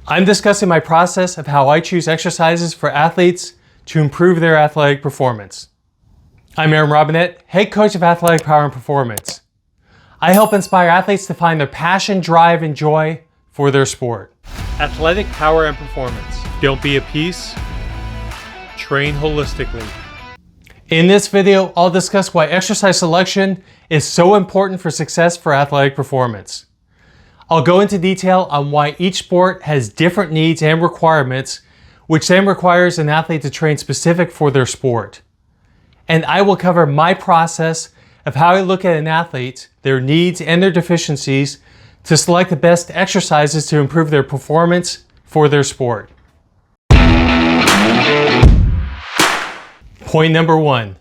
I'm discussing my process of how I choose exercises for athletes to improve their athletic performance. I'm Aaron Robinette, head coach of Athletic Power and Performance. I help inspire athletes to find their passion, drive, and joy for their sport. Athletic Power and Performance. Don't be a piece, train holistically. In this video, I'll discuss why exercise selection is so important for success for athletic performance. I'll go into detail on why each sport has different needs and requirements, which then requires an athlete to train specific for their sport. And I will cover my process of how I look at an athlete, their needs and their deficiencies to select the best exercises to improve their performance for their sport. Point number 1,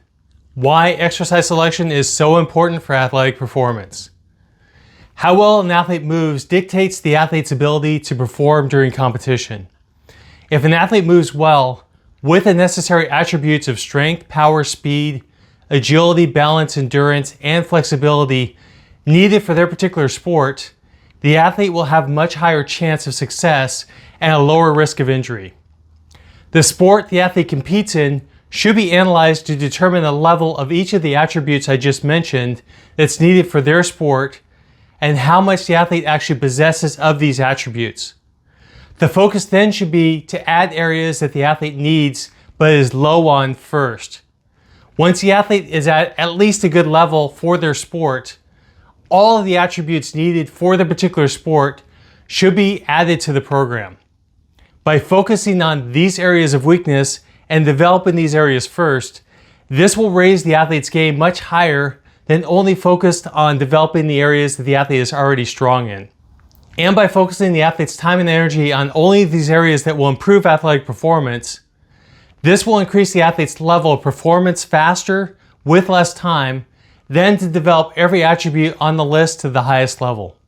why exercise selection is so important for athletic performance. How well an athlete moves dictates the athlete's ability to perform during competition. If an athlete moves well, with the necessary attributes of strength, power, speed, agility, balance, endurance, and flexibility needed for their particular sport, the athlete will have much higher chance of success and a lower risk of injury. The sport the athlete competes in should be analyzed to determine the level of each of the attributes I just mentioned that's needed for their sport and how much the athlete actually possesses of these attributes. The focus then should be to add areas that the athlete needs but is low on first. Once the athlete is at least a good level for their sport, all of the attributes needed for the particular sport should be added to the program. By focusing on these areas of weakness and developing these areas first, this will raise the athlete's game much higher than only focused on developing the areas that the athlete is already strong in. And by focusing the athlete's time and energy on only these areas that will improve athletic performance, this will increase the athlete's level of performance faster with less time than to develop every attribute on the list to the highest level.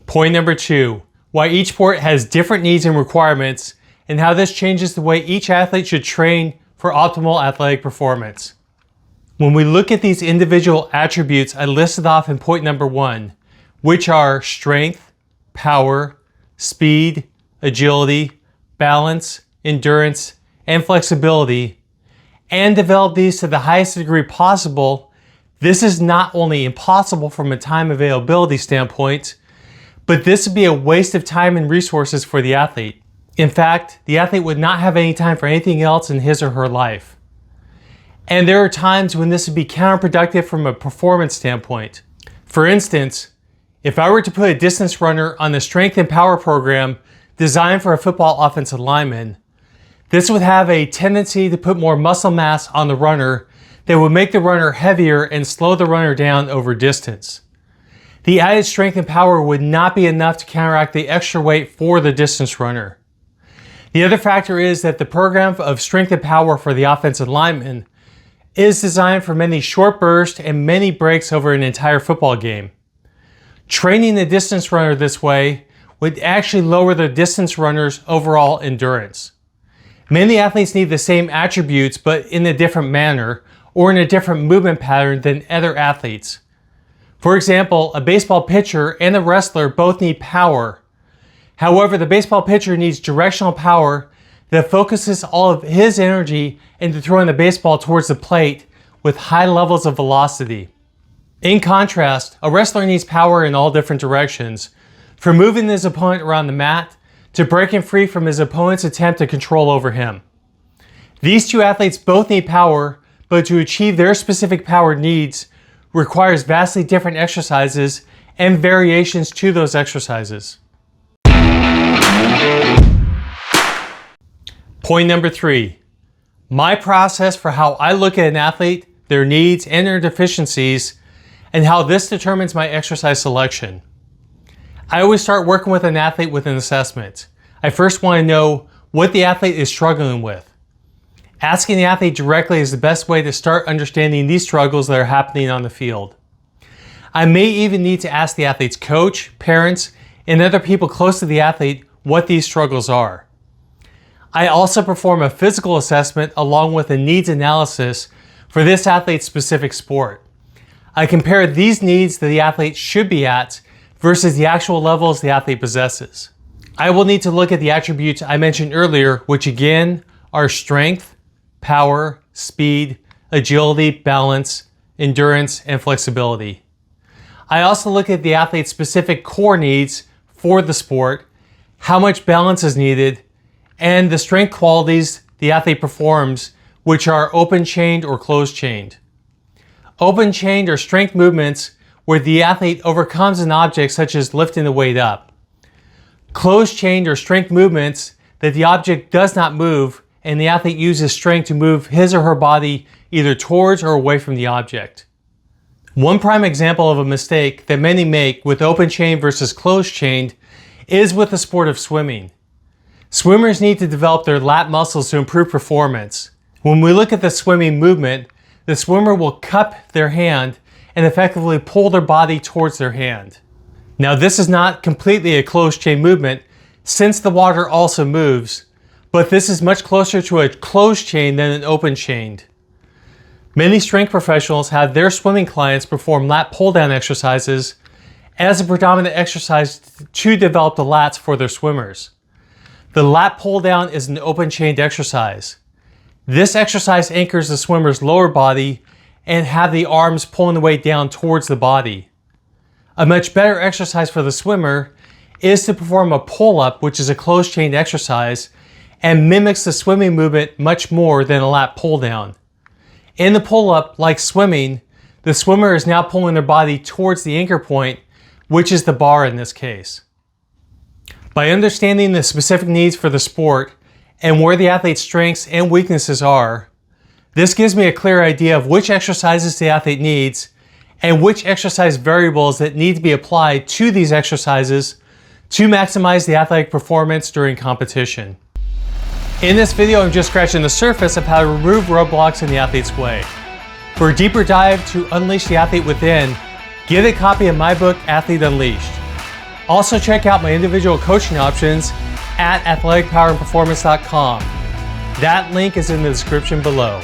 Point number 2, why each sport has different needs and requirements and how this changes the way each athlete should train for optimal athletic performance. When we look at these individual attributes I listed off in point number 1, which are strength, power, speed, agility, balance, endurance, and flexibility, and develop these to the highest degree possible, this is not only impossible from a time availability standpoint, but this would be a waste of time and resources for the athlete. In fact, the athlete would not have any time for anything else in his or her life. And there are times when this would be counterproductive from a performance standpoint. For instance, if I were to put a distance runner on the strength and power program designed for a football offensive lineman, this would have a tendency to put more muscle mass on the runner that would make the runner heavier and slow the runner down over distance. The added strength and power would not be enough to counteract the extra weight for the distance runner. The other factor is that the program of strength and power for the offensive lineman is designed for many short bursts and many breaks over an entire football game. Training the distance runner this way would actually lower the distance runner's overall endurance. Many athletes need the same attributes but in a different manner or in a different movement pattern than other athletes. For example, a baseball pitcher and a wrestler both need power. However, the baseball pitcher needs directional power that focuses all of his energy into throwing the baseball towards the plate with high levels of velocity. In contrast, a wrestler needs power in all different directions, from moving his opponent around the mat to breaking free from his opponent's attempt to control over him. These two athletes both need power, but to achieve their specific power needs requires vastly different exercises and variations to those exercises. Point number 3, my process for how I look at an athlete, their needs and their deficiencies, and how this determines my exercise selection. I always start working with an athlete with an assessment. I first want to know what the athlete is struggling with. Asking the athlete directly is the best way to start understanding these struggles that are happening on the field. I may even need to ask the athlete's coach, parents, and other people close to the athlete what these struggles are. I also perform a physical assessment along with a needs analysis for this athlete's specific sport. I compare these needs that the athlete should be at versus the actual levels the athlete possesses. I will need to look at the attributes I mentioned earlier, which again are strength, power, speed, agility, balance, endurance, and flexibility. I also look at the athlete's specific core needs for the sport, how much balance is needed, and the strength qualities the athlete performs, which are open-chained or closed-chained. Open-chained are strength movements where the athlete overcomes an object such as lifting the weight up. Closed-chained are strength movements that the object does not move and the athlete uses strength to move his or her body either towards or away from the object. One prime example of a mistake that many make with open-chained versus closed-chained is with the sport of swimming. Swimmers need to develop their lat muscles to improve performance. When we look at the swimming movement, the swimmer will cup their hand and effectively pull their body towards their hand. Now, this is not completely a closed chain movement since the water also moves, but this is much closer to a closed chain than an open chained. Many strength professionals have their swimming clients perform lat pull down exercises as a predominant exercise to develop the lats for their swimmers. The lat pull down is an open chained exercise. This exercise anchors the swimmer's lower body and have the arms pulling the weight down towards the body. A much better exercise for the swimmer is to perform a pull-up, which is a closed-chained exercise, and mimics the swimming movement much more than a lat pull-down. In the pull-up, like swimming, the swimmer is now pulling their body towards the anchor point, which is the bar in this case. By understanding the specific needs for the sport and where the athlete's strengths and weaknesses are, this gives me a clear idea of which exercises the athlete needs and which exercise variables that need to be applied to these exercises to maximize the athletic performance during competition. In this video, I'm just scratching the surface of how to remove roadblocks in the athlete's way. For a deeper dive to unleash the athlete within, get a copy of my book, Athlete Unleashed. Also check out my individual coaching options at athleticpowerandperformance.com. That link is in the description below.